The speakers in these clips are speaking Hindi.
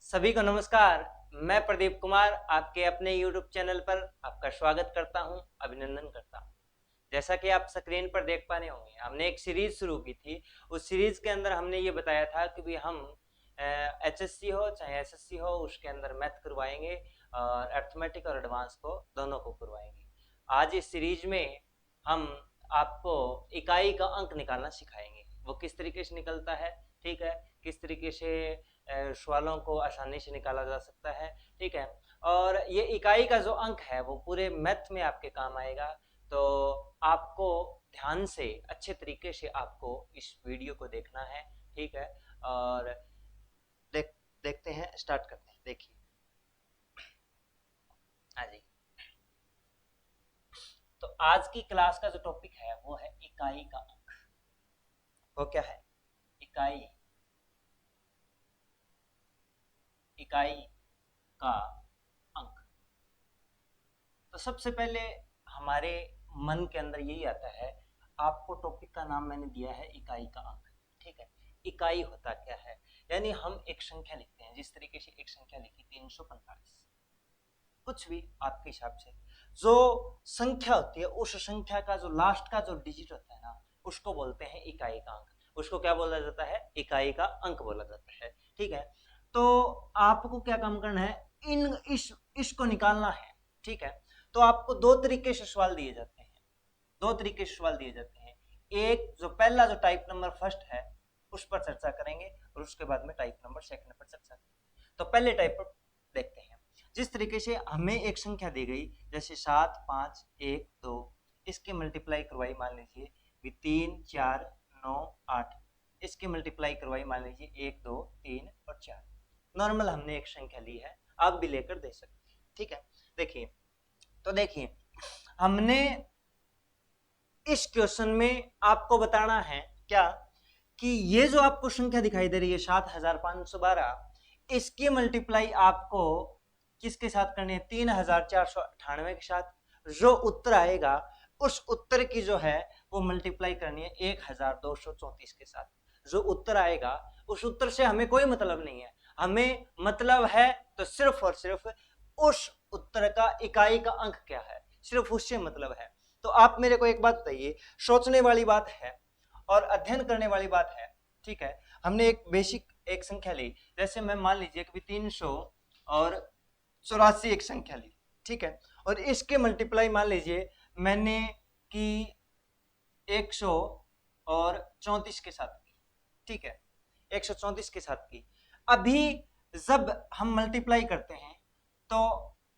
सभी को नमस्कार। मैं प्रदीप कुमार आपके अपने YouTube चैनल पर आपका स्वागत करता हूं, अभिनंदन करता हूं। जैसा कि आप स्क्रीन पर देख पा रहे होंगे, हमने एक सीरीज शुरू की थी। उस सीरीज के अंदर हमने ये बताया था कि भी हम HSC हो चाहे SSC हो, उसके अंदर मैथ करवाएंगे और अर्थमेटिक और एडवांस को दोनों को करवाएंगे। आज इस सीरीज में हम आपको इकाई का अंक निकालना सिखाएंगे। वो किस तरीके से निकलता है, ठीक है, किस तरीके से सवालों को आसानी से निकाला जा सकता है, ठीक है। और ये इकाई का जो अंक है वो पूरे मैथ में आपके काम आएगा। तो आपको ध्यान से अच्छे तरीके से आपको इस वीडियो को देखना है, ठीक है। और देखते हैं, स्टार्ट करते हैं। देखिए, हाँ जी। तो आज की क्लास का जो टॉपिक है वो है इकाई का अंक। वो क्या है? इकाई इकाई का अंक। तो सबसे पहले हमारे मन के अंदर यही आता है, आपको टॉपिक का नाम मैंने दिया है इकाई का अंक, ठीक है। इकाई होता क्या है? यानी हम एक संख्या लिखते हैं, जिस तरीके से एक संख्या लिखी 345, कुछ भी आपके हिसाब से जो संख्या होती है, उस संख्या का जो लास्ट का जो डिजिट होता है ना, उसको बोलते हैं इकाई का अंक। उसको क्या बोला जाता है? इकाई का अंक बोला जाता है, ठीक है। तो आपको क्या काम करना है, इसको निकालना है, ठीक है। तो आपको दो तरीके से सवाल दिए जाते हैं, दो तरीके से सवाल दिए जाते हैं। एक जो पहला जो टाइप नंबर फर्स्ट है उस पर चर्चा करेंगे, और उसके बाद में टाइप नंबर सेकंड पर चर्चा करेंगे। तो पहले टाइप पर देखते हैं। जिस तरीके से हमें एक संख्या दी गई, जैसे 7 5 1 2, इसके मल्टीप्लाई करवाई मान लीजिए 3 4 9 8, इसके मल्टीप्लाई करवाई मान लीजिए 1 2 3 और 4। नॉर्मल हमने एक संख्या ली है, आप भी लेकर दे सकते हैं, ठीक है। देखिए, तो देखिए, हमने इस क्वेश्चन में आपको बताना है क्या, कि ये जो आपको संख्या दिखाई दे रही है 7512, इसकी मल्टीप्लाई आपको किसके साथ करनी है? 3498 के साथ। जो उत्तर आएगा उस उत्तर की जो है वो मल्टीप्लाई करनी है 1234 के साथ। जो उत्तर आएगा उस उत्तर से हमें कोई मतलब नहीं है, हमें मतलब है तो सिर्फ और सिर्फ उस उत्तर का इकाई का अंक क्या है, सिर्फ उससे मतलब है। तो आप मेरे को एक बात बताइए, सोचने वाली बात है और अध्ययन करने वाली बात है, ठीक है। हमने एक बेसिक एक संख्या ली, जैसे मैं मान लीजिए कि 384 एक संख्या ली, ठीक है। और इसके मल्टीप्लाई मान लीजिए मैंने कि 134 के साथ की, ठीक है, 134 के साथ की। अभी जब हम मल्टीप्लाई करते हैं तो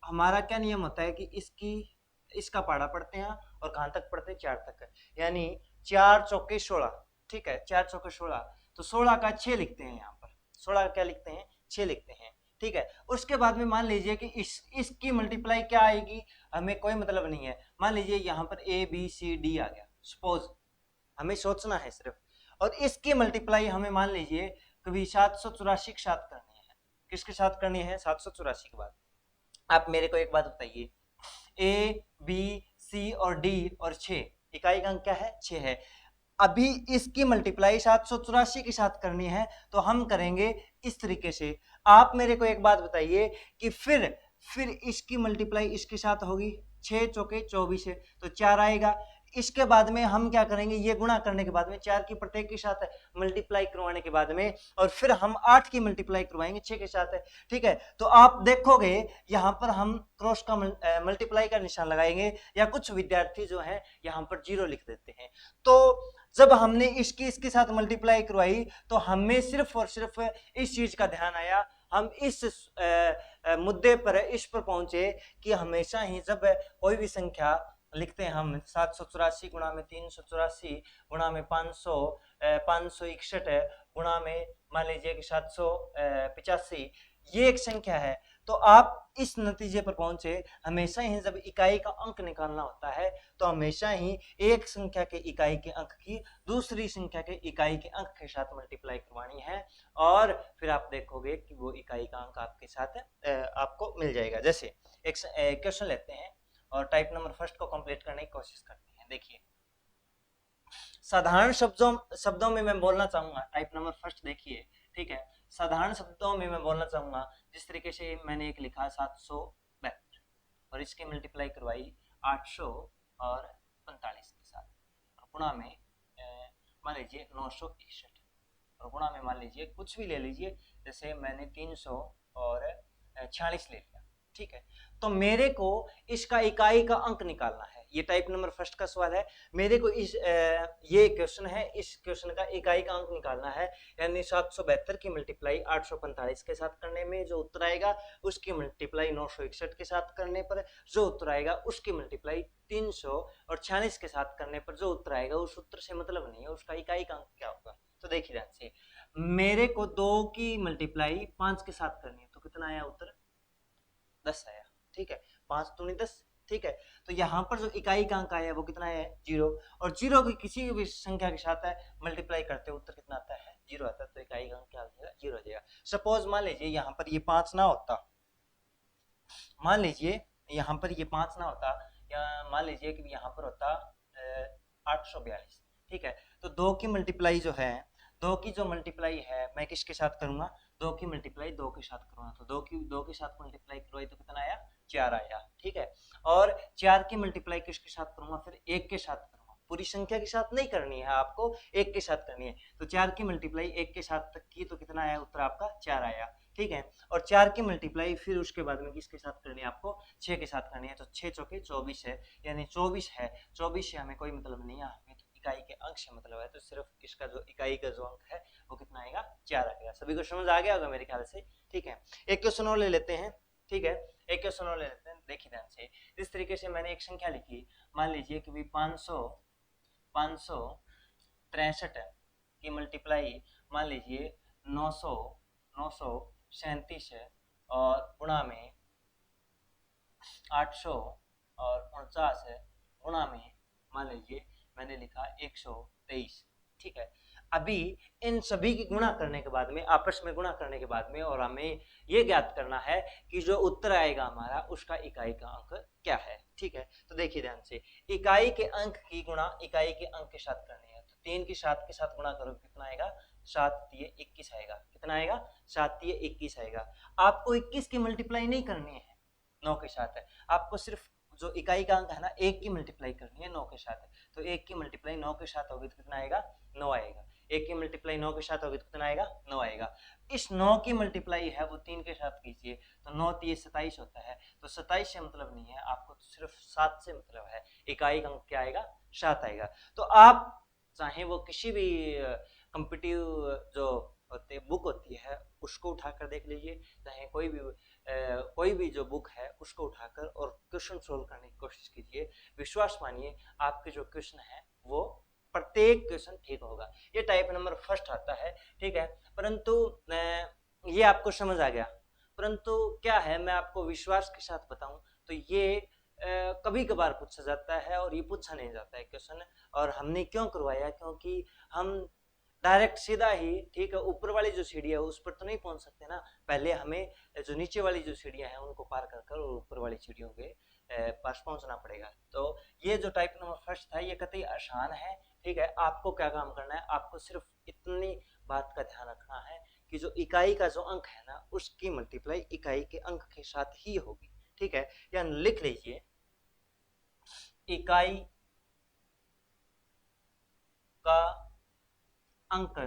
हमारा क्या नियम होता है कि इसका पाड़ा पढ़ते हैं, और कहां तक पढ़ते हैं? 4 तक, यानी 4 चौके 16, ठीक है, 4 चौके 16। तो 16 का 6 लिखते हैं, यहाँ पर 16 का क्या लिखते हैं? 6 लिखते हैं, ठीक है। उसके बाद में मान लीजिए कि इसकी मल्टीप्लाई क्या आएगी, हमें कोई मतलब नहीं है। मान लीजिए यहाँ पर ABCD आ गया, सपोज, हमें सोचना है सिर्फ। और इसकी मल्टीप्लाई हमें मान लीजिए कभी 784 के साथ करनी है। किसके साथ करनी है? 784 के बाद। आप मेरे को एक बात बताइए, A B C और D और 6, इकाई का अंक क्या है? 6 है। अभी इसकी मल्टीप्लाई 784 के साथ करनी है, तो हम करेंगे इस तरीके से। आप मेरे को एक बात बताइए कि फिर इसकी मल्टीप्लाई इसके साथ होगी, 6 चौके 24 है, तो 4 आएगा। इसके बाद में हम क्या करेंगे, ये गुणा करने के बाद में 4 की प्रत्येक के साथ मल्टीप्लाई करवाने के बाद में, और फिर हम 8 की मल्टीप्लाई करवाएंगे 6 के साथ, ठीक है। तो आप देखोगे यहाँ पर हम क्रॉस का मल्टीप्लाई का निशान लगाएंगे, या कुछ विद्यार्थी जो है यहाँ पर 0 लिख देते हैं। तो जब हमने इसके साथ मल्टीप्लाई करवाई तो हमें सिर्फ और सिर्फ इस चीज का ध्यान आया, हम इस मुद्दे पर इस पर पहुंचे कि हमेशा ही जब कोई भी संख्या लिखते हैं हम, 784 गुणा में 384 गुणा में 561 गुणा में मान लीजिए कि 785, ये एक संख्या है। तो आप इस नतीजे पर पहुंचे, हमेशा ही जब इकाई का अंक निकालना होता है तो हमेशा ही एक संख्या के इकाई के अंक की दूसरी संख्या के इकाई के अंक के साथ मल्टीप्लाई करवानी है, और फिर आप देखोगे कि वो इकाई का अंक आपके साथ आपको मिल जाएगा। जैसे एक क्वेश्चन लेते हैं और टाइप नंबर फर्स्ट को कंप्लीट करने की कोशिश करते हैं। देखिए, साधारण शब्दों में मैं बोलना चाहूंगा, टाइप नंबर फर्स्ट देखिए, ठीक है। साधारण शब्दों में मैं बोलना चाहूंगा, जिस तरीके से मैंने एक लिखा 772 और इसकी मल्टीप्लाई करवाई 845 के साथ, और गुणा में मान लीजिए 961, और गुणा में मान लीजिए कुछ भी ले लीजिए, जैसे मैंने 300 और 46 ले लिया, ठीक है। तो मेरे को इसका इकाई का अंक निकालना है, ये टाइप नंबर फर्स्ट का सवाल है। मेरे को ये क्वेश्चन है, इस क्वेश्चन का इकाई का अंक निकालना है, यानी 772 की मल्टीप्लाई 845 के साथ करने में जो उत्तर आएगा, उसकी मल्टीप्लाई 961 के साथ करने पर जो उत्तर आएगा, उसकी मल्टीप्लाई 300 और 46 के साथ करने पर जो उत्तर आएगा, उस उत्तर से मतलब नहीं है, उसका इकाई का अंक क्या होगा। तो देखिए ध्यान से, मेरे को 2 की मल्टीप्लाई 5 के साथ करनी है, तो कितना आया उत्तर, 10 आया, ठीक है। 5 दूनी 10, ठीक है। तो यहाँ पर जो इकाई का अंक आया वो कितना है, 0, और 0 की किसी भी संख्या के साथ है मल्टीप्लाई करते उत्तर कितना आता है, 0 आता है, तो इकाई का अंक क्या हो जाएगा, 0 हो जाएगा। सपोज मान लीजिए यहाँ पर ये 5 ना होता, मान लीजिए यहाँ पर ये 5 ना होता, या मान लीजिए कि यहाँ पर होता 842, ठीक है। तो 2 की मल्टीप्लाई जो है, 2 की जो मल्टीप्लाई है मैं किसके साथ करूंगा, 2 की मल्टीप्लाई 2 के साथ करूंगा, तो 2 के साथ मल्टीप्लाई करवाई तो कितना आया, 4 आया, ठीक है। और 4 की मल्टीप्लाई किसके साथ करूंगा, फिर 1 के साथ करूंगा, पूरी संख्या के साथ नहीं करनी है आपको, 1 के साथ करनी है। तो 4 की मल्टीप्लाई 1 के साथ तक की, तो कितना आया उत्तर आपका, 4 आया, ठीक है। और 4 की मल्टीप्लाई फिर उसके बाद में किसके साथ करनी है आपको, 6 के साथ करनी है, तो 6 चौके 24 है, यानी 24 है, 24 से हमें कोई मतलब नहीं है, हमें तो इकाई के अंक से मतलब है, तो सिर्फ इसका जो इकाई का जो अंक है वो कितना आएगा, 4 आएगा। सभी को समझ आ गया होगा मेरे ख्याल से, ठीक है। एक क्वेश्चन और ले लेते हैं, ठीक है, एक क्वेश्चन और ले लेते हैं, देखिए ध्यान से। इस तरीके से मैंने एक संख्या लिखी, मान लीजिए कि 563 की मल्टीप्लाई मान लीजिए 937 है, और गुणा में 849 है, गुणा में मान लीजिए मैंने लिखा 123, ठीक है। अभी इन सभी की गुणा करने के बाद में, आपस में गुणा करने के बाद में, और हमें ये ज्ञात करना है कि जो उत्तर आएगा हमारा उसका इकाई का अंक क्या है, ठीक है। तो देखिए ध्यान से, इकाई के अंक की गुणा इकाई के अंक के साथ करनी है, तो 3 की 7 के साथ गुणा करो, कितना आएगा, 7×3=21 आएगा, कितना आएगा, 7×3=21 आएगा। आपको 21 की मल्टीप्लाई नहीं करनी है 9 के साथ है, आपको सिर्फ जो इकाई का अंक है ना 1 की मल्टीप्लाई करनी है 9 के साथ है, तो 1 की मल्टीप्लाई 9 के साथ होगी तो कितना आएगा, 9 आएगा। 1 की मल्टीप्लाई 9 के साथ होगी तो कितना आएगा, 9 आएगा। इस 9 की मल्टीप्लाई है वो 3 के साथ कीजिए, तो 9×3=27 होता है, तो 27 से मतलब नहीं है आपको, तो सिर्फ 7 से मतलब है, इकाई का अंक क्या आएगा, 7 आएगा। तो आप चाहे वो किसी भी कॉम्पिटिटिव जो होते बुक होती है उसको उठाकर देख लीजिए, चाहे कोई भी जो बुक है उसको उठाकर और क्वेश्चन सोल्व करने की कोशिश कीजिए, विश्वास मानिए आपके जो क्वेश्चन है वो प्रत्येक क्वेश्चन ठीक होगा। ये टाइप नंबर फर्स्ट आता है, ठीक है। परंतु ये आपको समझ आ गया, परंतु क्या है मैं आपको विश्वास के साथ बताऊं तो ये कभी कभार पूछा जाता है और ये पूछा नहीं जाता है क्वेश्चन। और हमने क्यों करवाया, क्योंकि हम डायरेक्ट सीधा ही, ठीक है, ऊपर वाली जो सीढ़ी है उस पर तो नहीं पहुंच सकते ना, पहले हमें जो नीचे वाली जो सीढ़ियां हैं उनको पार कर कर और ऊपर वाली सीढ़ियों के पास पहुंचना पड़ेगा। तो ये जो टाइप नंबर फर्स्ट था ये कतई आसान है, ठीक है। आपको क्या काम करना है, आपको सिर्फ इतनी बात का ध्यान रखना है कि जो इकाई का जो अंक है ना उसकी मल्टीप्लाई इकाई के अंक के साथ ही होगी, ठीक है। या लिख लीजिए, इकाई का अंक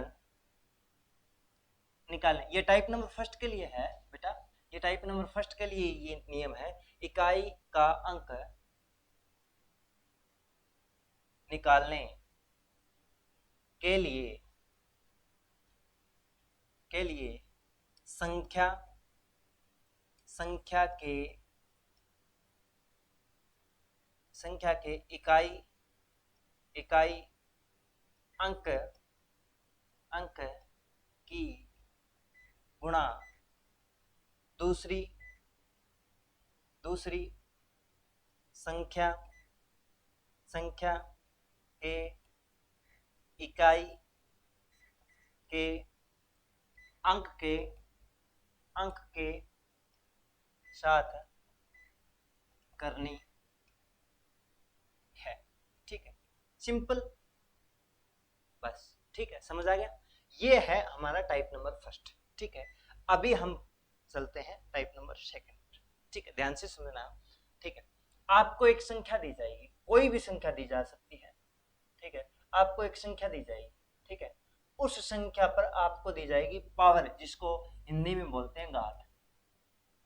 निकालें। ये टाइप नंबर फर्स्ट के लिए है बेटा, ये टाइप नंबर फर्स्ट के लिए ये नियम है, इकाई का अंक निकालने के लिए संख्या के इकाई अंक की गुणा दूसरी संख्या के इकाई के अंक के साथ करनी है, ठीक है। सिंपल, बस, ठीक है, समझ आ गया। ये है हमारा टाइप नंबर फर्स्ट। ठीक है, अभी हम चलते हैं टाइप नंबर सेकंड। ठीक है, ध्यान से सुनना। ठीक है, आपको एक संख्या दी जाएगी, कोई भी संख्या दी जा सकती है। ठीक है, आपको एक संख्या दी जाएगी। ठीक है, उस संख्या पर आपको दी जाएगी पावर, जिसको हिंदी में बोलते हैं घात।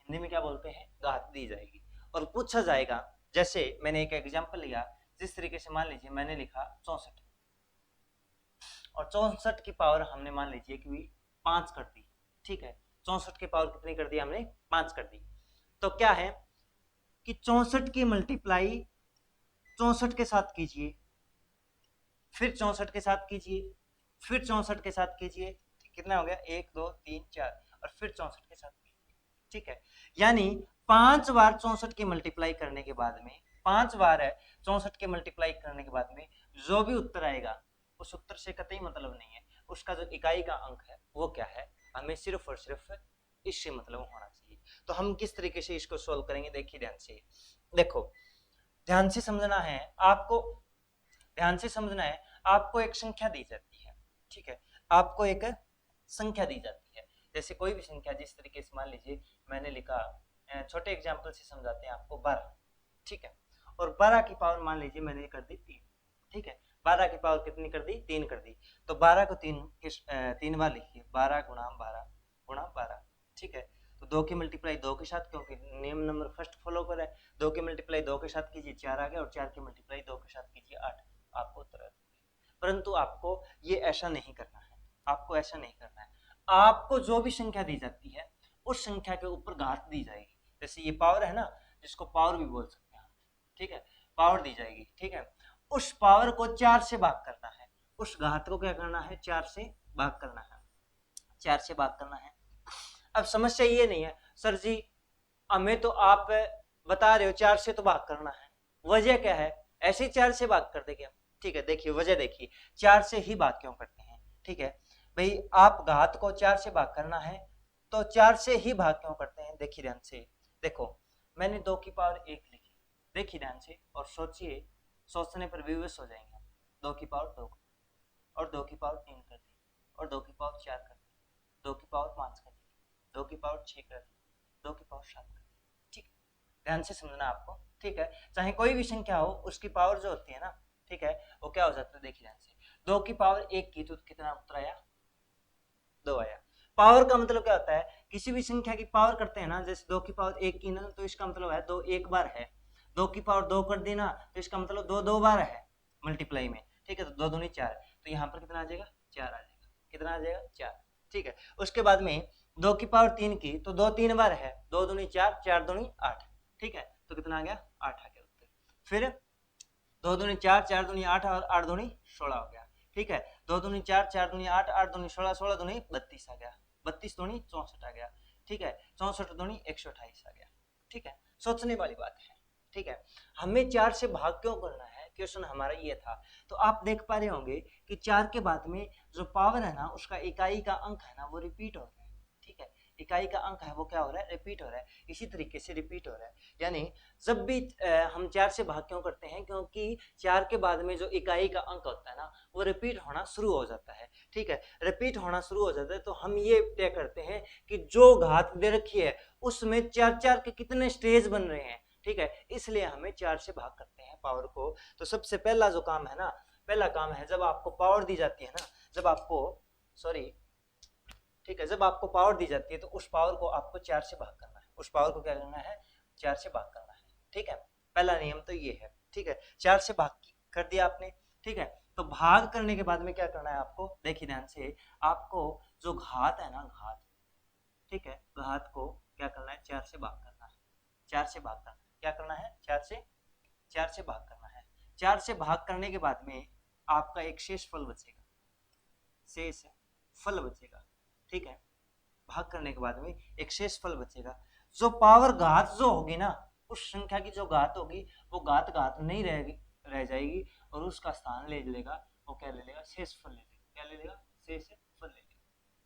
हिंदी में क्या बोलते हैं? घात दी जाएगी। और पूछा जाएगा, जैसे मैंने एक एग्जांपल लिया, जिस तरीके से मान लीजिए मैंने लिखा 64 और 64 की पावर हमने मान लीजिए कि 5 कर दी। ठीक है, 64 की पावर कितनी कर दी हमने? 5 कर दी। तो क्या है कि 64 की मल्टीप्लाई 64 के साथ कीजिए, फिर 64 के साथ कीजिए, फिर 64 के साथ कीजिए। कितना हो गया? 1 2 3 4, और फिर 64 के साथ कीजिए। ठीक है, यानी 5 बार 64 की मल्टीप्लाई करने के बाद में, 5 बार है 64 के मल्टीप्लाई करने के बाद में जो भी उत्तर आएगा, उस उत्तर से कतई मतलब नहीं है। उसका जो इकाई का अंक है वो क्या है, हमें सिर्फ और सिर्फ इससे मतलब होना चाहिए। तो हम किस तरीके से इसको सोल्व करेंगे, देखिए ध्यान से। देखो, ध्यान से समझना है आपको, ध्यान से समझना है। आपको एक संख्या दी जाती है। ठीक है, आपको एक संख्या दी जाती है, जैसे कोई भी संख्या, जिस तरीके से मान लीजिए मैंने लिखा, छोटे एग्जांपल से समझाते हैं आपको, 12। ठीक है, और 12 की पावर मान लीजिए मैंने कर दी 3। ठीक है, 12 की पावर कितनी कर दी? 3 कर दी। तो 12 को 3 बार लिखिए, 12 गुणा 12 गुणा 12। ठीक है, तो 2 की मल्टीप्लाई 2 के साथ, क्योंकि नेम नंबर फर्स्ट फॉलो कर है, 2 की मल्टीप्लाई 2 के साथ कीजिए 4 आ गया, और 4 की मल्टीप्लाई 2 के साथ कीजिए 8, आपको उत्तर आ जाएगा। परंतु आपको ये ऐसा नहीं करना है, आपको ऐसा नहीं करना है। आपको जो भी संख्या दी जाती है उस संख्या के ऊपर घात दी जाएगी। जैसे ये पावर है ना, जिसको पावर भी बोल सकते हैं। ठीक है, पावर दी जाएगी। ठीक है, उस पावर को 4 से भाग करना है, उस घात को क्या करना है? 4 से भाग करना है, 4 से भाग करना है। अब समस्या ये नहीं है सर जी, हमें तो आप बता रहे हो 4 से तो भाग करना है, वजह क्या है? ऐसे ही 4 से भाग कर देंगे हम। ठीक है, देखिए वजह देखिए, 4 से ही भाग क्यों करते हैं? ठीक है भाई, आप घात को 4 से भाग करना है तो 4 से ही भाग क्यों करते हैं? देखिए ध्यान से, देखो मैंने 2 की पावर 1 लिखी, देखिए ध्यान से और सोचिए, सोचने पर विवश हो जाएंगे हम। 2 की पावर 2 और 2 की पावर 3 कर दी, और 2 की पावर 4 कर दी, 2 की पावर 5 कर दी, 2 की पावर 6 कर दी, 2 की पावर 7 कर दी। ठीक है, ध्यान से समझना आपको। ठीक है, चाहे कोई भी संख्या हो, उसकी पावर जो होती है ना, ठीक है, वो क्या हो जाता है? देखिए ध्यान से, 2 की पावर 1 की तो कितना उत्तर आया? 2 आया। पावर का मतलब क्या होता है? किसी भी संख्या की पावर करते हैं ना, जैसे 2 की पावर 1 की ना, तो इसका मतलब है 2 एक बार है। 2 की पावर 2 कर दी ना, तो इसका मतलब 2 दो बार है मल्टीप्लाई में। ठीक है, तो 2 दूनी 4, तो यहाँ पर कितना आ जाएगा? 4 आ जाएगा। कितना आ जाएगा? 4। ठीक है, उसके बाद में 2 की पावर 3 की, तो 2 3 बार है, 2 दूनी 4, 4 दूनी 8। ठीक है, तो कितना आ गया? 8 आ गया उत्तर। फिर 2 दूनी 4, 4 दूनी 8, और 8 दूनी 16 हो गया। ठीक है, 2 दूनी 4, 4 दूनी 8, 8 दूनी 16, 16 दूनी 32 आ गया, 32 दूनी 64 आ गया। ठीक है, 64 दूनी 128 आ गया। ठीक है, सोचने वाली बात है। ठीक है, हमें 4 से भाग क्यों करना है? क्वेश्चन हमारा ये था। तो आप देख पा रहे होंगे कि 4 के बाद में जो पावर है ना, उसका इकाई का अंक है ना, वो रिपीट हो रहा है। ठीक है, इकाई का अंक है वो क्या हो रहा है? रिपीट हो रहा है। इसी तरीके से रिपीट हो रहा है, यानी जब भी हम 4 से भाग क्यों करते हैं? क्योंकि 4 के बाद में जो इकाई का अंक होता है ना, वो रिपीट होना शुरू हो जाता है। ठीक है, रिपीट होना शुरू हो जाता है, तो हम ये तय करते हैं कि जो घात दे रखी है उसमें 4-4 के कितने स्टेज बन रहे हैं। ठीक है, इसलिए हमें 4 से भाग करते हैं पावर को। तो सबसे पहला जो काम है ना, पहला काम है, जब आपको पावर दी जाती है ना, जब आपको सॉरी ठीक है, जब आपको पावर दी जाती है तो उस पावर को आपको 4 से भाग करना है। उस पावर को क्या करना है? 4 से भाग करना है। ठीक है, पहला नियम तो ये है। ठीक है, 4 से भाग कर दिया आपने। ठीक है, तो भाग करने के बाद में क्या करना है आपको? देखिए ध्यान से, आपको जो घात है ना, घात, ठीक है, घात को क्या करना है? 4 से भाग करना है। 4 से भाग करना है, क्या करना है? 4 से भाग करना है। 4 से भाग करने के बाद में आपका एक शेष फल बचेगा, शेष फल बचेगा। ठीक है, भाग करने के बाद में एक शेष फल बचेगा। जो पावर घात जो होगी ना, उस संख्या की जो घात होगी, वो घात घात नहीं रहेगी, रह जाएगी, और उसका स्थान ले लेगा, वो क्या ले लेगा? शेष फल ले लेगा। क्या ले लेगा? शेष फल ले लेगा।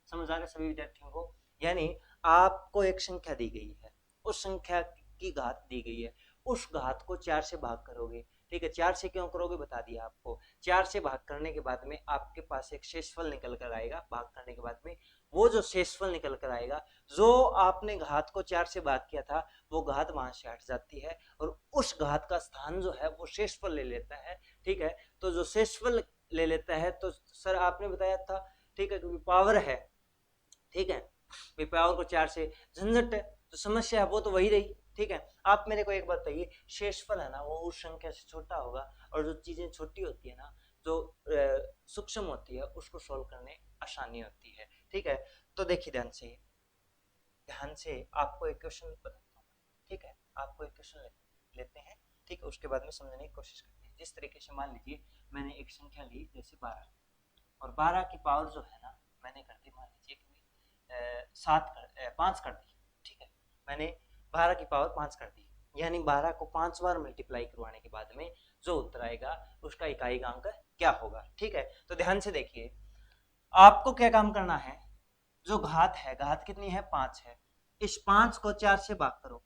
समझ आ रहा है सभी विद्यार्थियों को? यानी आपको एक संख्या दी गई है, उस संख्या की घात दी गई है, उस घात को 4 से भाग करोगे। ठीक है, 4 से क्यों करोगे बता दिया आपको। 4 से भाग करने के बाद में आपके पास एक शेषफल निकल कर आएगा, भाग करने के बाद में वो जो शेषफल निकल कर आएगा, जो आपने घात को 4 से भाग किया था वो घात वहां से हट जाती है और उस घात का स्थान जो है वो शेषफल ले लेता है। ठीक है, तो जो शेषफल ले लेता है, तो सर आपने बताया था, ठीक है, क्योंकि पावर है, ठीक है, पावर को 4 से झंझट है, तो समस्या है वो तो वही रही। ठीक है, आप मेरे को एक बात बताइए, शेषफल है ना वो उस संख्या से छोटा होगा, और जो चीजें छोटी होती है ना, जो सूक्ष्म होती है, उसको सोल्व करने आसानी होती है। ठीक है, तो देखिए ध्यान से आपको एक क्वेश्चन बताता हूँ। ठीक है, आपको एक क्वेश्चन लेते हैं, ठीक है, उसके बाद में समझने की कोशिश करते हैं। जिस तरीके से मान लीजिए मैंने एक संख्या ली जैसे 12, और 12 की पावर जो है ना मैंने कर दी, मान लीजिए कि 5 कर दी। ठीक है, मैंने 12 की पावर 5 कर दी, यानी 12 को 5 बार मल्टीप्लाई करवाने के बाद में जो उत्तर आएगा उसका इकाई अंक क्या होगा। ठीक है, तो ध्यान से देखिए, आपको क्या काम करना है, जो घात है, घात कितनी है, 5 है, इस 5 को 4 से भाग करो।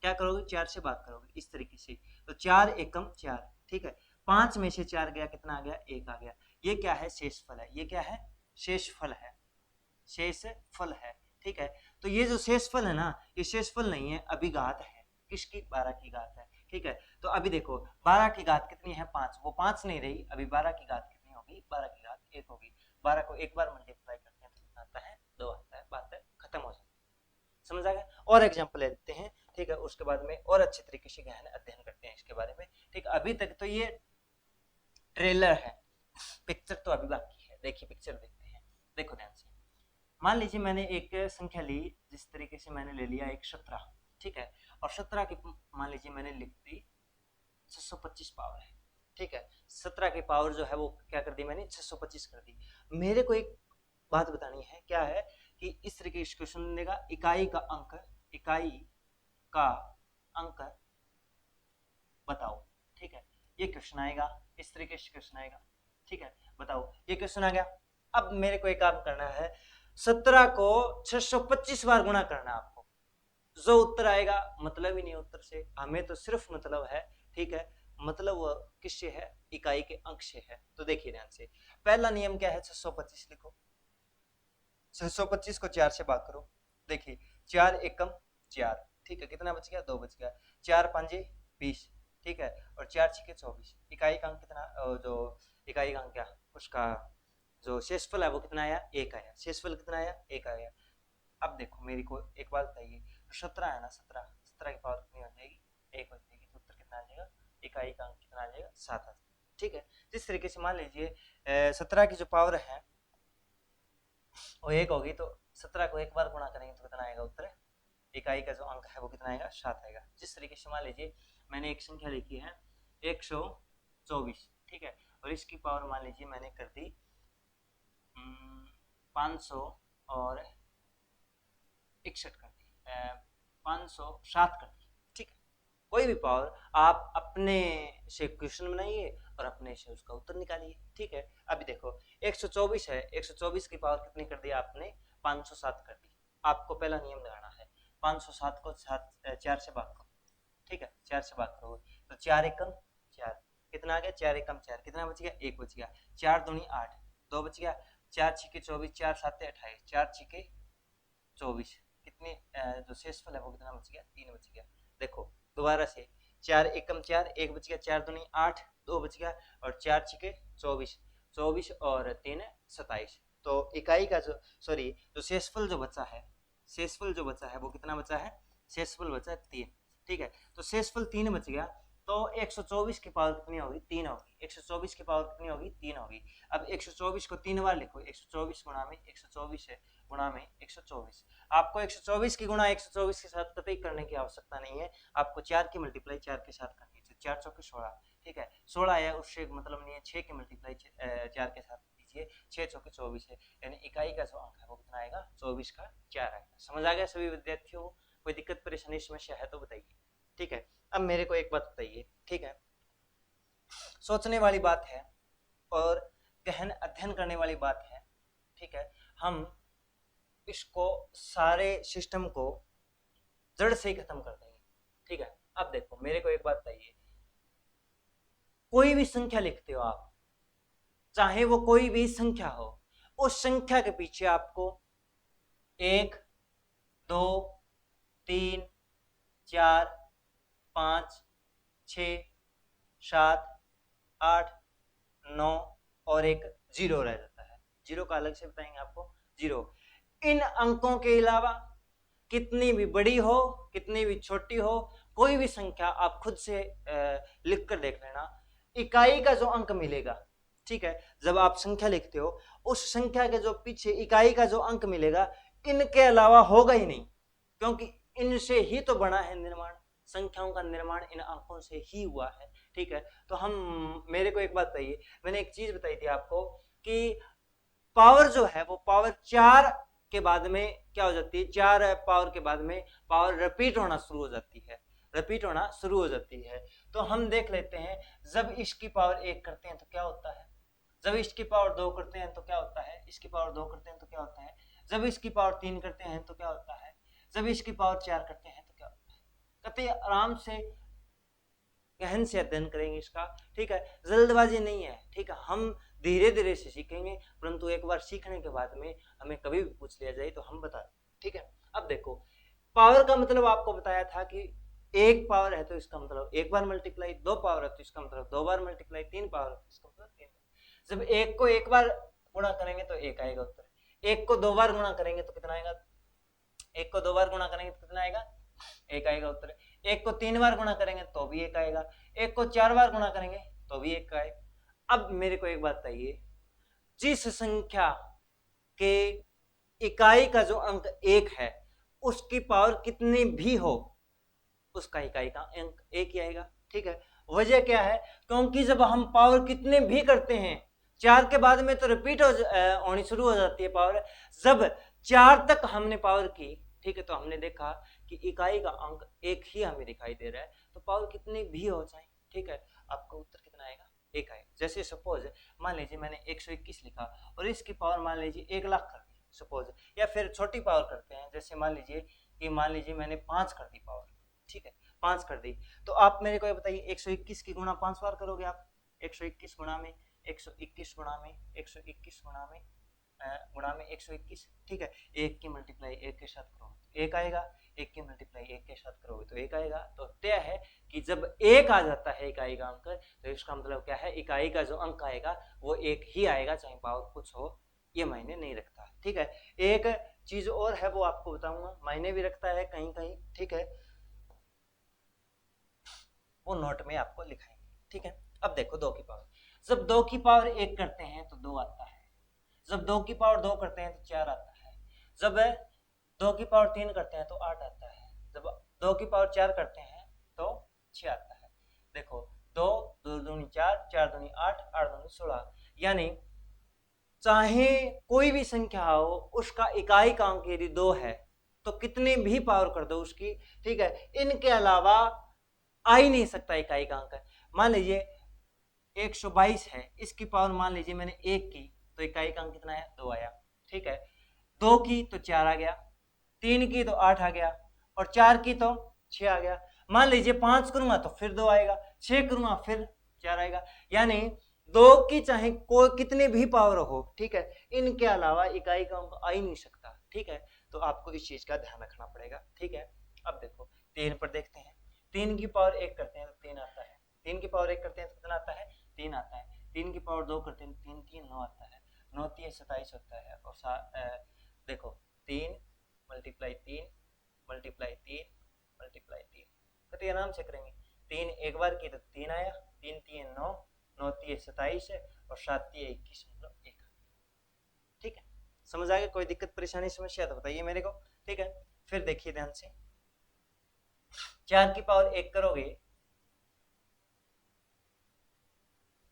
क्या करोगे, 4 से भाग करोगे इस तरीके से, तो 4 एकम 4। ठीक है, 5 में से 4 गया, कितना आ गया, 1 आ गया। ये क्या है, शेषफल है। ये क्या है, शेषफल है, शेषफल है। ठीक है, तो ये जो शेषफल है ना, ये शेषफल नहीं है, अभी घात है, किसकी, 12 की घात है। ठीक है, तो अभी देखो 12 की घात कितनी है, 5, वो 5 नहीं रही, अभी 12 की घात कितनी होगी, 12 की घात 1 होगी। 12 को एक बार मल्टीप्लाई करते हैं तो कितना आता है, 2 आता है, बात है खत्म हो जाती है। समझ आ गया, और एग्जाम्पल लेते हैं। ठीक है, उसके बाद में और अच्छे तरीके से गहन अध्ययन करते हैं इसके बारे में। ठीक, अभी तक तो ये ट्रेलर है, पिक्चर तो अभी बाकी है। देखिए पिक्चर देखते हैं, देखो ध्यान से। मान लीजिए मैंने एक संख्या ली, जिस तरीके से मैंने ले लिया एक 17। ठीक है, और 17 की मान लीजिए मैंने लिख दी 625 पावर है। ठीक है, 17 की पावर जो है वो क्या कर दी मैंने, 625 कर दी। मेरे को एक बात बतानी है, क्या है कि इस तरीके से क्वेश्चन देगा, इकाई का अंक बताओ। ठीक है, ये क्वेश्चन आएगा, इस तरीके से क्वेश्चन आएगा। ठीक है, बताओ, ये क्वेश्चन आ गया। अब मेरे को एक काम करना है, 17 को 625 बार गुणा करना आपको, जो उत्तर आएगा मतलब ही नहीं उत्तर से, हमें तो सिर्फ मतलब है। ठीक है, मतलब वो किससे है, इकाई के अंक से है। तो देखिए ध्यान से, पहला नियम क्या है, 625 लिखो, 625 को 4 से भाग करो। देखिए 4 एकम 4। ठीक है, कितना बच गया, 2 बच गया। 4 पंजे 20। ठीक है, और 4 छके 24। इकाई का अंक कितना, जो इकाई का अंक क्या, उसका जो शेषफल है वो कितना आया, 1 आया। शेषफल कितना आया, 1 आया। अब देखो मेरी को एक बात बताइए, 17 है ना, 17 की पावर कितनी हो जाएगी, 1 हो जाएगी, तो उत्तर कितना आ जाएगा, इकाई का अंक कितना आ जाएगा, 7 आ जाएगा। ठीक है, जिस तरीके से मान लीजिए 17 की जो पावर है वो 1 होगी, तो 17 को एक बार गुणा करेंगे तो कितना आएगा उत्तर, इकाई का जो अंक है वो कितना आएगा, 7 आएगा। जिस तरीके से मान लीजिए मैंने एक संख्या लिखी है 124। ठीक है, और इसकी पावर मान लीजिए मैंने कर दी 500 और 61 कर दी, 507 कर दी। ठीक है, कोई भी पावर आप अपने से क्वेश्चन बनाइए और अपने से उसका उत्तर निकालिए। ठीक है, अभी देखो 124 है, 124 की पावर कितनी कर दी आपने, 507 कर दी। आपको पहला नियम लगाना है, 507 को 4 से भाग करो। ठीक है, 4 से भाग करोगे तो 4 एकम 4, कितना आ गया, 4 एकम 4, कितना बच गया, 1 बच गया। 4 दूनी 8, 2 बच गया। 4 छिके 24, 4 साते 28, 4 छिके 24, कितने जो शेषफल है वो कितना बच गया, 3 बच गया। देखो दोबारा से, 4 एकम 4, 1 बच गया। 4 दूनी 8, 2 बच गया, और 4 छिके 24, 24 और 3 27। तो इकाई का जो जो शेषफल जो बचा है, शेषफल जो बचा है वो कितना बचा है, शेषफल बचा है 3। ठीक है, तो शेषफल 3 बच गया, तो 124 की पावर कितनी होगी, 3 होगी। 124 की पावर कितनी होगी, 3 होगी। अब 124 को 3 बार लिखो, 124 गुणा में 124 है, गुणा में 124। आपको 124 की गुणा 124 के साथ कतई करने की आवश्यकता नहीं है, आपको 4 की मल्टीप्लाई 4 के साथ करनी है। 4 चौके 16। ठीक है, 16 है, उससे मतलब नहीं है, 6 की मल्टीप्लाई 4 के साथ कीजिए, 6 चौके 24 है, यानी इकाई का जो अंक है वो कितना आएगा, 24 का 4 आएगा। समझ आ गया सभी विद्यार्थियों को, कोई दिक्कत परेशानी समस्या है तो बताइए। ठीक है, अब मेरे को एक बात बताइए। ठीक है, सोचने वाली बात है और गहन अध्ययन करने वाली बात है। ठीक है, हम इसको सारे सिस्टम को जड़ से ही खत्म कर देंगे। ठीक है, अब देखो मेरे को एक बात बताइए, कोई भी संख्या लिखते हो आप, चाहे वो कोई भी संख्या हो, उस संख्या के पीछे आपको 1 2 3 4 5 6 7 8 9 और एक 0 रह जाता है। 0 का अलग से बताएंगे आपको। 0 इन अंकों के अलावा कितनी भी बड़ी हो कितनी भी छोटी हो कोई भी संख्या आप खुद से लिख कर देख लेना, इकाई का जो अंक मिलेगा, ठीक है, जब आप संख्या लिखते हो उस संख्या के जो पीछे इकाई का जो अंक मिलेगा इनके अलावा होगा ही नहीं, क्योंकि इनसे ही तो बना है निर्माण, संख्याओं का निर्माण इन अंकों से ही हुआ है। ठीक है, तो हम मेरे को एक बात बताइए, मैंने एक चीज बताई थी आपको कि पावर जो है वो पावर 4 के बाद में क्या हो जाती है, 4 पावर के बाद में पावर रिपीट होना शुरू हो जाती है, रिपीट होना शुरू हो जाती है। तो हम देख लेते हैं, जब इसकी पावर 1 करते हैं तो क्या होता है, जब इसकी पावर 2 करते हैं तो क्या होता है, इसकी पावर 2 करते हैं तो क्या होता है, जब इसकी पावर 3 करते हैं तो क्या होता है, जब इसकी पावर 4 करते हैं तो क्या होता है। कतई आराम से गहन से अध्ययन करेंगे इसका, ठीक है, जल्दबाजी नहीं है, ठीक है, हम धीरे धीरे से सीखेंगे, परंतु एक बार सीखने के बाद में हमें कभी भी पूछ लिया जाए तो हम बता दें। ठीक है, अब देखो पावर का मतलब आपको बताया था कि एक पावर है तो इसका मतलब एक बार मल्टीप्लाई, 2 पावर है तो इसका मतलब 2 बार मल्टीप्लाई, 3 पावर है तो इसका मतलब 3 बार। जब एक को एक बार गुणा करेंगे तो एक आएगा उत्तर, एक को 2 बार गुणा करेंगे तो कितना आएगा, एक को 2 बार गुणा करेंगे तो कितना आएगा, एक आएगा उत्तर। एक को 3 बार गुणा करेंगे तो भी एक आएगा, एक को 4 बार गुणा करेंगे तो भी एक आएगा। अब मेरे को एक बात बताइए, जिस संख्या के इकाई का जो अंक 1 है उसकी पावर कितनी भी हो उसका इकाई का अंक 1 ही आएगा। ठीक है, वजह क्या है, क्योंकि जब हम पावर कितने भी करते हैं 4 के बाद में तो रिपीट होनी शुरू हो जाती है पावर, जब 4 तक हमने पावर की, ठीक है, तो हमने देखा कि इकाई का अंक 1 ही हमें दिखाई दे रहा है, तो पावर कितनी भी हो जाए, ठीक है, आपका उत्तर कितना आएगा, 1 आएगा। जैसे सपोज मान लीजिए मैंने 121 लिखा और इसकी पावर मान लीजिए 1 लाख कर दी सपोज, या फिर छोटी पावर करते हैं, जैसे मान लीजिए मैंने 5 कर दी पावर, ठीक है, 5 कर दी, तो आप मेरे को ये बताइए 121 की गुणा 5 बार करोगे आप, 121 गुणा में 121 गुणा में 121 गुणा में 121, ठीक है, 1 की मल्टीप्लाई 1 के साथ करोगे तो 1 आएगा, 1 की मल्टीप्लाई 1 के साथ करोगे तो 1 आएगा। तो तय है कि जब 1 आ जाता है इकाई का अंक तो इसका मतलब क्या है, इकाई का जो अंक आएगा वो 1 ही आएगा, चाहे पावर कुछ हो, ये मायने नहीं रखता। ठीक है, एक चीज और है वो आपको बताऊंगा, मायने भी रखता है कहीं कहीं, ठीक है, वो नोट में आपको लिखाएंगे। ठीक है, अब देखो 2 की पावर, जब 2 की पावर 1 करते हैं तो 2 आता है, जब 2 की पावर 2 करते हैं तो 4 आता है, जब 2 की पावर 3 करते हैं तो 8 आता है, जब 2 की पावर 4 करते हैं तो 6 आता है। देखो 2 2 दूनी 4, 4 दूनी 8, 8 दूनी 16, यानी चाहे कोई भी संख्या हो उसका इकाई का अंक यदि 2 है तो कितने भी पावर कर दो उसकी, ठीक है, इनके अलावा आ ही नहीं सकता इकाई का अंक। मान लीजिए 122 है, इसकी पावर मान लीजिए मैंने 1 की तो इकाई का अंक कितना है, 2 आया, ठीक है, 2 की तो 4 आ गया, 3 की तो 8 आ गया और 4 की तो 6 आ गया। मान लीजिए 5 करूंगा तो फिर 2 आएगा, 6 करूंगा फिर 4 आएगा, यानी 2 की चाहे कोई कितने भी पावर हो, ठीक है, इनके अलावा इकाई का अंक आ ही नहीं सकता। ठीक है, तो आपको इस चीज का ध्यान रखना पड़ेगा। ठीक है, अब देखो 3 पर देखते हैं, 3 की पावर 1 करते हैं तो 3 आता है, 3 की पावर 1 करते हैं तो कितना आता है, 3 आता है, 3 की पावर 2 करते हैं 3 3 9 आता है, 9 3 27 होता है, और देखो 3 मल्टीप्लाई 3 मल्टीप्लाई 3 मल्टीप्लाई 3, तो आराम से करेंगे, 3 एक बार की तो 3 आया, 3 3 9, 9 3 27 है और 7 3 21 मतलब 1। ठीक है, समझ आ गया, कोई दिक्कत परेशानी समस्या तो बताइए मेरे को। ठीक है, फिर देखिए ध्यान से, 4 की पावर 1 करोगे,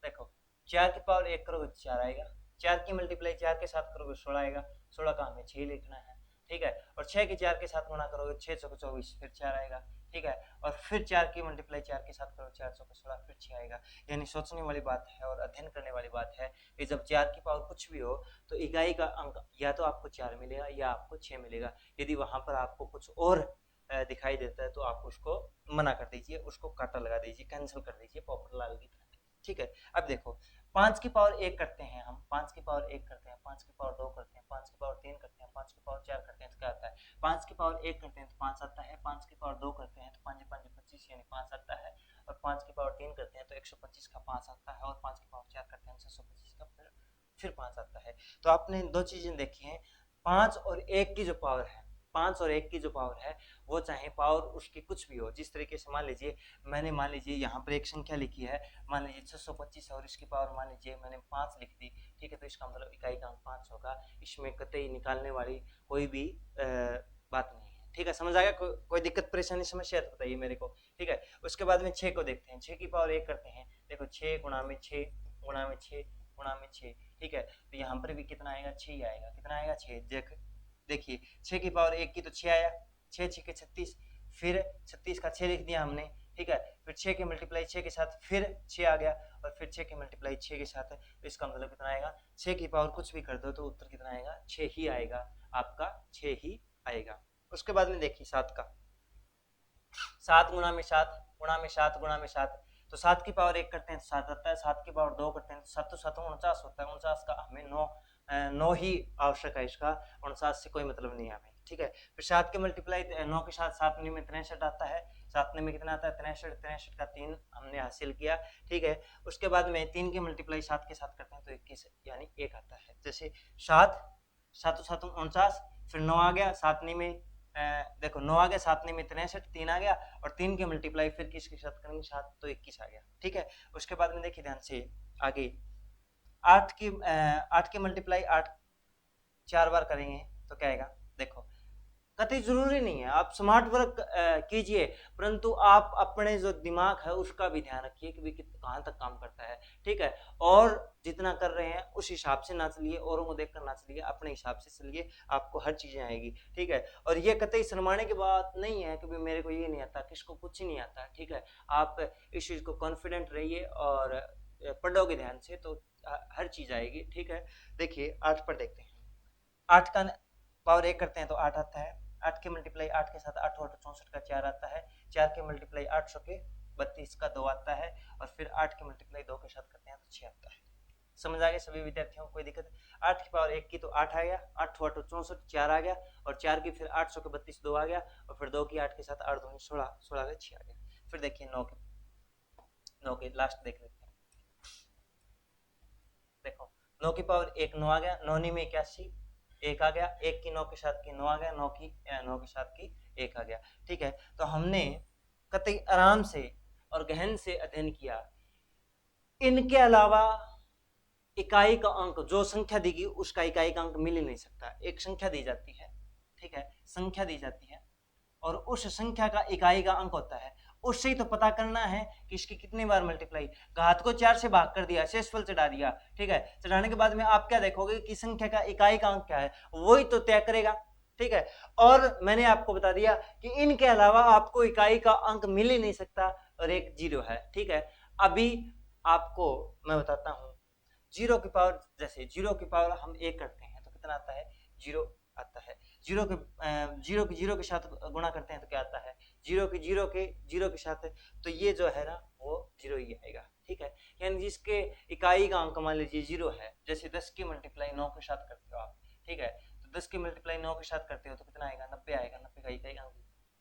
देखो 4 की पावर 1 करोगे तो 4 आएगा, 4 की मल्टीप्लाई 4 के साथ करोगे 16 आएगा, 16 का हमें 6 लिखना है, ठीक है, और 6 की 4 के साथ गुणा करोगे 6 चौके 24 फिर 4 आएगा, ठीक है, और फिर 4 की मल्टीप्लाई 4 के साथ करो 4 चौके 16 फिर 6 आएगा। यानी सोचने वाली बात है और अध्ययन करने वाली बात है कि जब 4 की पावर कुछ भी हो तो इकाई का अंक या तो आपको 4 मिलेगा या आपको 6 मिलेगा। यदि वहां पर आपको कुछ और दिखाई देता है तो आप उसको मना कर दीजिए, उसको काटा लगा दीजिए, कैंसिल कर दीजिए, पॉपर लाल की तरह। ठीक है, अब देखो 5 की पावर 1 करते हैं हम, 5 की पावर 1 करते हैं, 5 की पावर 2 करते हैं, 5 की पावर 3 करते हैं, 5 की पावर 4 करते हैं तो क्या आता है, 5 की पावर 1 करते हैं तो 5 आता है, 5 की पावर 2 करते हैं तो 5 5 25 यानी 5 आता है, और 5 की पावर 3 करते हैं तो 125 का 5 आता है, और 5 की पावर 4 करते हैं 625 का फिर 5 आता है। तो आपने दो चीजें देखी हैं, 5 और 1 की जो पावर है, 5 और 1 की जो पावर है वो चाहे पावर उसकी कुछ भी हो, जिस तरीके से मान लीजिए मैंने मान लीजिए यहाँ पर एक संख्या लिखी है, मान लीजिए 625 और इसकी पावर मान लीजिए मैंने 5 लिख दी, ठीक है, तो इसका मतलब इकाई का अंक 5 होगा, इसमें कतई निकालने वाली कोई भी बात नहीं है, ठीक है, समझ आ गया? कोई दिक्कत परेशानी समस्या तो बताइए मेरे को, ठीक है। उसके बाद में 6 को देखते हैं, 6 की पावर 1 करते हैं, देखो 6 गुणा में 6 गुणा में 6 गुणा में 6, ठीक है, तो यहाँ पर भी कितना आएगा, 6 ही आएगा, कितना आएगा 6, देखिए 6 की पावर 1 की तो 6 आया, 6 6 के 36, फिर 36 का 6 लिख दिया हमने, ठीक है, फिर 6 के मल्टीप्लाई 6 के साथ फिर 6 आ गया, और फिर 6 के मल्टीप्लाई 6 के साथ, तो इसका मतलब कितना आएगा, 6 की पावर कुछ भी कर दो तो उत्तर कितना आएगा, 6 ही आएगा, आपका 6 ही आएगा। उसके बाद में देखिए 7 का, 7 गुणा में 7 गुणा में 7 गुणा में 7, तो 7 की पावर 1 करते हैं तो 7 आता है, 7 की पावर 2 करते हैं तो 7 तो 7 49 होता है, 49 का हमें 9 ही आवश्यक है, इसका 49 से कोई मतलब नहीं है हमें, ठीक है। फिर 7 के मल्टीप्लाई 9 के साथ 7 में 63 आता है, 7 में कितना आता है 63, 63 का 3 हमने हासिल किया, ठीक है। उसके बाद में 3 के मल्टीप्लाई 7 के साथ करते हैं तो 21 यानी 1 आता है, जैसे 7 7 7 49, फिर 9 आ गया, 7 में देखो 9 आ गया, 7 में 63, 3 आ गया, और 3 के मल्टीप्लाई फिर किसके साथ करेंगे, 7 तो 21 आ गया, ठीक है। उसके बाद में देखिए ध्यान से आगे 8 की मल्टीप्लाई 8 4 बार करेंगे तो क्या आएगा, देखो कतई जरूरी नहीं है आप स्मार्ट वर्क कीजिए, परंतु आप अपने जो दिमाग है उसका भी ध्यान रखिए कि कहाँ तक काम करता है, ठीक है, और जितना कर रहे हैं उस हिसाब से ना चलिए, औरों को देखकर ना चलिए, अपने हिसाब से चलिए, आपको हर चीजें आएगी, ठीक है। और ये कतई शर्माने की बात नहीं है कि मेरे को ये नहीं आता, किसको कुछ ही नहीं आता, ठीक है, आप इस चीज को कॉन्फिडेंट रहिए और पढ़ोगे ध्यान से तो हर चीज आएगी, ठीक है। देखिए 8 पर देखते हैं, 8 का पावर 1 करते हैं तो 8 आता है, 8 के मल्टीप्लाई 8 के साथ 8 8 64 का 4 आता है, 4 के मल्टीप्लाई 800 के 32 का 2 आता है, और फिर 8 के मल्टीप्लाई 2 के साथ करते हैं तो 6 आता है। समझ आ गया सभी विद्यार्थियों को, कोई दिक्कत है? 8 की पावर 1 की तो 8 आ गया, 8 8 64 4 आ गया, और 4 की फिर 800 के 32 2 आ गया, और फिर 2 की 8 के साथ 8 2 16 16 के 6 आ गया। फिर देखिए 9 के लास्ट देख लेते हैं, देखो 9 की पावर 1 9 आ गया, 9 में 81 1 आ गया, 1 की 9 के साथ की 9 आ गया, 9 के साथ की 1 आ गया, ठीक है। तो हमने कतई आराम से और गहन से अध्ययन किया, इनके अलावा इकाई का अंक जो संख्या देगी उसका इकाई का अंक मिल ही नहीं सकता, एक संख्या दी जाती है, ठीक है, संख्या दी जाती है और उस संख्या का इकाई का अंक होता है, उससे ही तो पता करना है कि इसकी कितनी बार मल्टीप्लाई, घात को 4 से भाग कर दिया, शेषफल चढ़ा दिया, ठीक है, चढ़ाने के बाद में आप क्या देखोगे कि संख्या का इकाई का अंक क्या है, वही तो तय करेगा, ठीक है। और मैंने आपको बता दिया कि इनके अलावा आपको इकाई का अंक मिल ही नहीं सकता, और एक 0 है, ठीक है। अभी आपको मैं बताता हूं, 0 की पावर, जैसे 0 की पावर हम 1 करते हैं तो कितना आता है, 0 आता है, 0 के 0 के साथ गुणा करते हैं तो क्या आता है, 0 के साथ, तो ये जो है ना वो 0 ही आएगा, ठीक है। यानी जिसके इकाई का अंक मान लीजिए 0 है, जैसे 10 की मल्टीप्लाई 9 के साथ करते हो आप, ठीक है, तो 10 की मल्टीप्लाई 9 के साथ करते हो तो कितना आएगा, 90 आएगा, 90 का इकाई अंक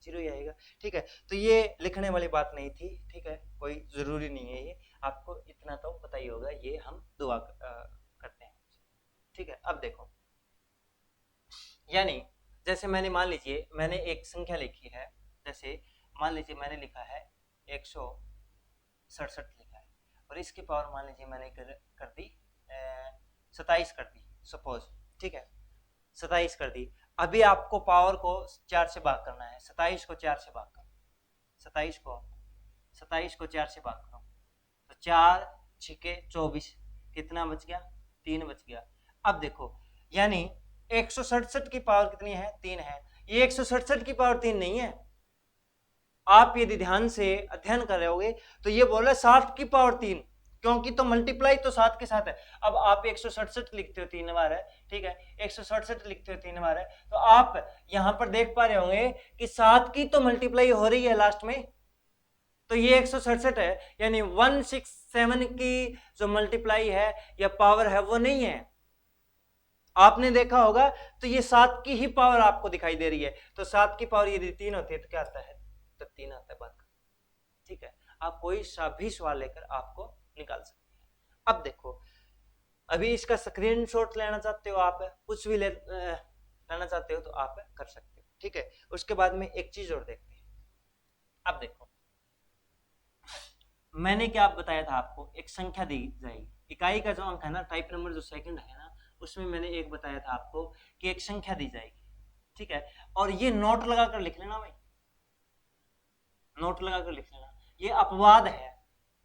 0 ही आएगा, ठीक है। तो ये लिखने वाली बात नहीं थी, ठीक है, कोई जरूरी नहीं है, ये आपको इतना तो पता ही होगा, ये हम दुआ करते हैं, ठीक है। अब देखो, यानी जैसे मैंने मान लीजिए मैंने एक संख्या लिखी है, जैसे मान लीजिए मैंने लिखा है 167 लिखा है, और इसकी पावर मान लीजिए मैंने कर दी 27 कर दी सपोज, ठीक है, 27 कर दी। अभी आपको पावर को 4 से भाग करना है, 27 को 4 से भाग करो, 27 को 4 से भाग करो, तो 4 6 24, कितना बच गया, 3 बच गया। अब देखो यानी 167 की पावर कितनी है, 3 है, ये 167 की पावर 3 नहीं है, आप यदि ध्यान से अध्ययन कर रहे होगे तो ये बोल रहा है 60 की पावर 3, क्योंकि तो मल्टीप्लाई तो 7 के साथ है। अब आप 167 लिखते हो 3 बार है, ठीक है, 167 लिखते हो 3 बार है, तो आप यहां पर देख पा रहे होंगे कि 7 की तो मल्टीप्लाई हो रही है लास्ट में, तो ये 167 है, यानी 167 7 की जो मल्टीप्लाई है या पावर है वो नहीं है। आपने देखा होगा तो ये 7 की ही पावर आपको दिखाई दे रही है, तो 7 की पावर यदि 3 होती है तो क्या आता है, तो 3 आता है, बात। ठीक है, आप कोई सा भी सवाल लेकर आपको निकाल सकते हैं। अब देखो, अभी इसका स्क्रीनशॉट लेना चाहते हो आप, कुछ भी लेना चाहते हो तो आप कर सकते हो। ठीक है, उसके बाद में एक चीज और देखते हैं। अब देखो, मैंने क्या बताया था आपको, एक संख्या दी जाएगी, इकाई का जो अंक है ना, टाइप नंबर जो सेकंड है ना, उसमें मैंने एक बताया था आपको कि एक संख्या दी जाएगी। ठीक है, और ये नोट लगाकर लिख लेना भाई, नोट लगाकर लिख लेना, ये अपवाद है।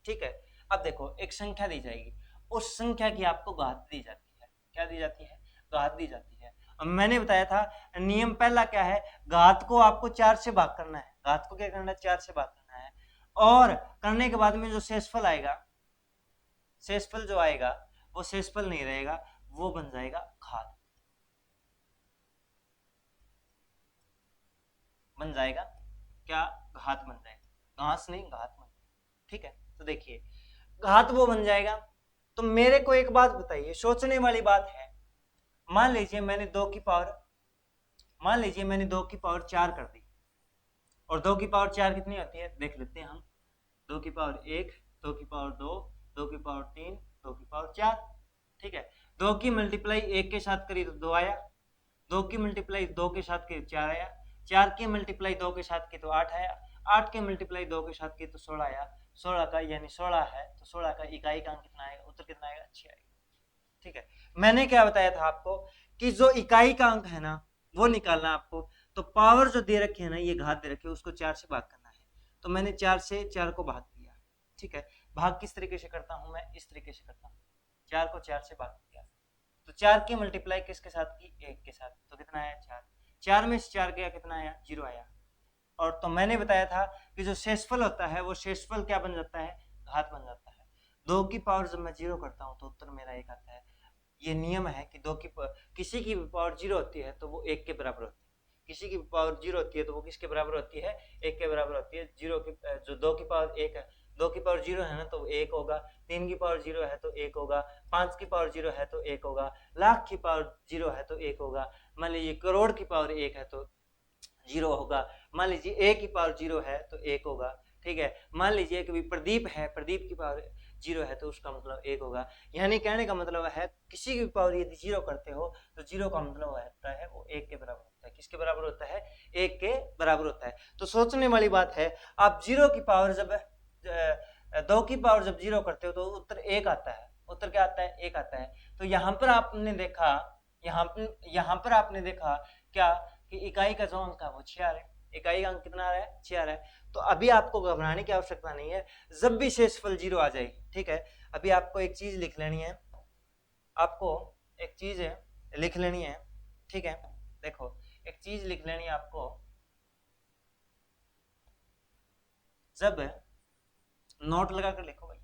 ठीक है, अब देखो, एक संख्या दी जाएगी, उस संख्या की आपको घात दी जाती है। क्या दी जाती है, घात दी जाती है। अब मैंने बताया था नियम पहला क्या है, घात को आपको 4 से भाग करना है, घात को क्या करना है, 4 से भाग करना है, और करने के बाद में जो शेषफल आएगा, शेषफल जो आएगा वो शेषफल नहीं रहेगा, वो बन जाएगा घात, बन जाएगा क्या, घात बन जाएगा, घास नहीं घात बन जाएगा। ठीक है, तो देखिए घात वो बन जाएगा। तो मेरे को एक बात बताइए, सोचने वाली बात है, मान लीजिए मैंने 2 की पावर, मान लीजिए मैंने 2 की पावर 4 कर दी, और 2 की पावर 4 कितनी होती है, देख लेते हैं हम। 2 की पावर 1, 2 की पावर 2, 2 की पावर 3, 2 की पावर 4। ठीक है, 2 की मल्टीप्लाई 1 के साथ करी तो 2 आया, 2 की मल्टीप्लाई 2 के साथ की 4 आया, 4 की मल्टीप्लाई 2 के साथ की तो 8 आया, 8 की मल्टीप्लाई 2 के साथ की तो 16 आया, 16 का यानी 16 है, तो 16 का इकाई का अंक कितना आएगा, उत्तर कितना आएगा, 6 आएगा। ठीक है, मैंने क्या बताया था आपको कि जो इकाई का अंक है ना वो निकालना आपको, तो पावर जो दे रखी है ना, ये घात दे रखी है, उसको 4 से भाग करना है, तो मैंने 4 से 4 को भाग दिया। ठीक है, भाग किस तरीके से करता हूं मैं, इस तरीके से करता हूँ, 4 को 4 से भाग दिया, तो 4 की मल्टीप्लाई किसके साथ की, 1 के साथ, तो कितना आया, 4, 4 में से 4 गया, कितना आया, 0 आया। और तो मैंने बताया था कि जो शेषफल होता है वो शेषफल क्या बन जाता है, घात बन जाता है। 2 की पावर जब मैं 0 करता हूँ तो उत्तर मेरा 1 आता है। ये नियम है कि किसी की भी पावर 0 होती है तो वो 1 के बराबर होती है, किसी की पावर 0 होती है तो वो किसके बराबर होती है, 1 के बराबर होती है। जीरो की जो 2 की पावर 1 है, 2 की पावर 0 है ना तो 1 होगा, 3 की पावर 0 है तो 1 होगा, 5 की पावर 0 है तो 1 होगा, लाख की पावर 0 है तो 1 होगा, मान लीजिए करोड़ की पावर 1 है तो 0 होगा, मान लीजिए a की पावर 0 है तो 1 होगा। ठीक है, मान लीजिए कि प्रदीप है, प्रदीप की पावर 0 है तो उसका मतलब 1 होगा। यानी कहने का मतलब है किसी की पावर यदि 0 करते हो तो 0 का मतलब होता है वो 1 के बराबर होता है। किसके बराबर होता है, 1 के बराबर होता है। तो सोचने वाली बात है, आप 0 की पावर जब 2 की पावर जब 0 करते हो तो उत्तर 1 आता है, उत्तर क्या आता है, 1 आता है। तो यहाँ पर आपने देखा, यहाँ पर आपने देखा क्या कि इकाई का जो अंक है वो 6 आ रहा है, इकाई का अंक कितना आ रहा है, 6 आ रहा है। तो अभी आपको घबराने की आवश्यकता नहीं है जब भी शेषफल 0 आ जाए। ठीक है, अभी आपको एक चीज लिख लेनी है, आपको एक चीज लिख लेनी है। ठीक है, देखो एक चीज लिख लेनी है आपको, जब नोट लगाकर लिखो भाई,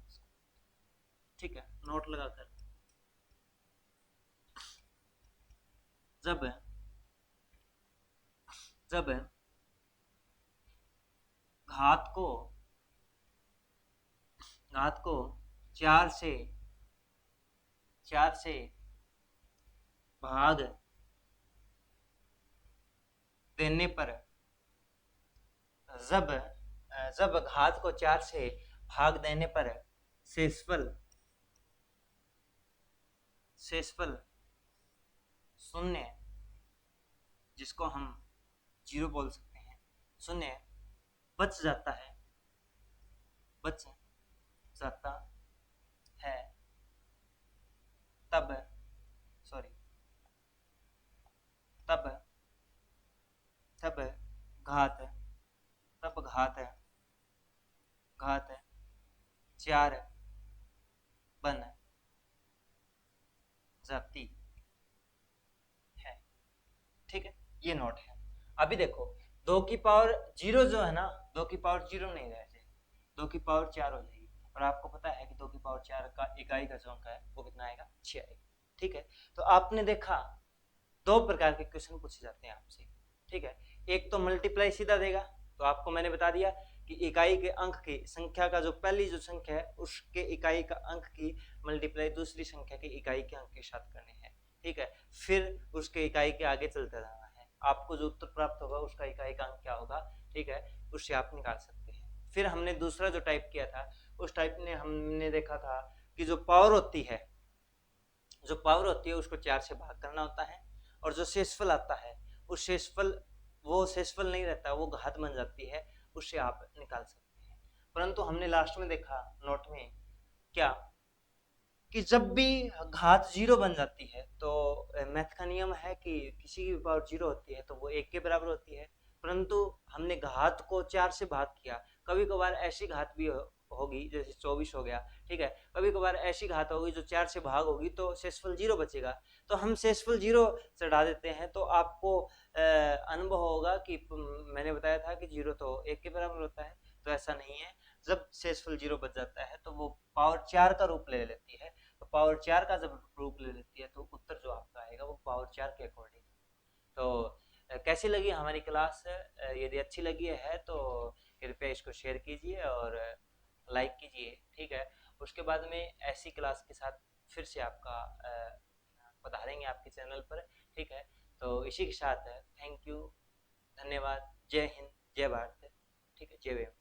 ठीक है, नोट लगाकर, जब जब घात को 4 से भाग देने पर, जब जब घात को 4 से भाग देने पर शेषफल शून्य, जिसको हम 0 बोल सकते हैं, शून्य बच जाता है, बच जाता है, तब सॉरी तब तब घात तब घात 4 बन जाती है। ठीक है, ये नोट है। अभी देखो 2 की पावर 0 जो है ना, 2 की पावर 0 नहीं रह जाएगी, 2 की पावर 4 हो जाएगी, और आपको पता है कि 2 की पावर 4 का इकाई का जो अंक है वो कितना आएगा, 6 आएगा। ठीक है, तो आपने देखा 2 प्रकार के क्वेश्चन पूछे जाते हैं आपसे। ठीक है, एक तो मल्टीप्लाई सीधा देगा, तो आपको मैंने बता दिया कि इकाई के अंक की संख्या का जो पहली जो संख्या है उसके इकाई का अंक की मल्टीप्लाई दूसरी संख्या के इकाई के अंक के साथ करनी है। ठीक है, फिर उसके इकाई के आगे चलते जाना है। आपको जो उत्तर प्राप्त होगा उसका इकाई का अंक क्या होगा, ठीक है, उससे आप निकाल सकते हैं। फिर हमने दूसरा जो टाइप किया था, उस टाइप में हमने देखा था कि जो पावर होती है, जो पावर होती है उसको 4 से भाग करना होता है, और जो शेषफल आता है उस शेषफल, वो शेषफल नहीं रहता, वो घात बन जाती है, उससे आप निकाल सकते हैं। परंतु हमने लास्ट में देखा नोट में क्या, कि जब भी घात जीरो बन जाती है तो मैथ का नियम है कि किसी की भी पावर जीरो होती है तो वो एक के बराबर होती है। परंतु हमने घात को 4 से भाग किया, कभी कभार ऐसी घात भी होगी जैसे 24 हो गया, ठीक है, कभी कभार ऐसी घात होगी जो 4 से भाग होगी तो शेषफल जीरो बचेगा, तो हम शेषफल जीरो चढ़ा देते हैं। तो आपको अनुभव होगा कि मैंने बताया था कि जीरो तो एक के बराबर होता है, तो ऐसा नहीं है। जब शेषफल जीरो बच जाता है तो वो पावर 4 का रूप ले लेती है, तो पावर 4 का जब रूप ले लेती है तो उत्तर जो आपका आएगा वो पावर 4 के अकॉर्डिंग। तो कैसी लगी हमारी क्लास? यदि अच्छी लगी है तो कृपया इसको शेयर कीजिए और लाइक कीजिए, ठीक है। उसके बाद में ऐसी क्लास के साथ फिर से आपका पधारेंगे आपके चैनल पर, ठीक है। तो इसी के साथ थैंक यू, धन्यवाद, जय हिंद, जय भारत, ठीक है, जय भीम।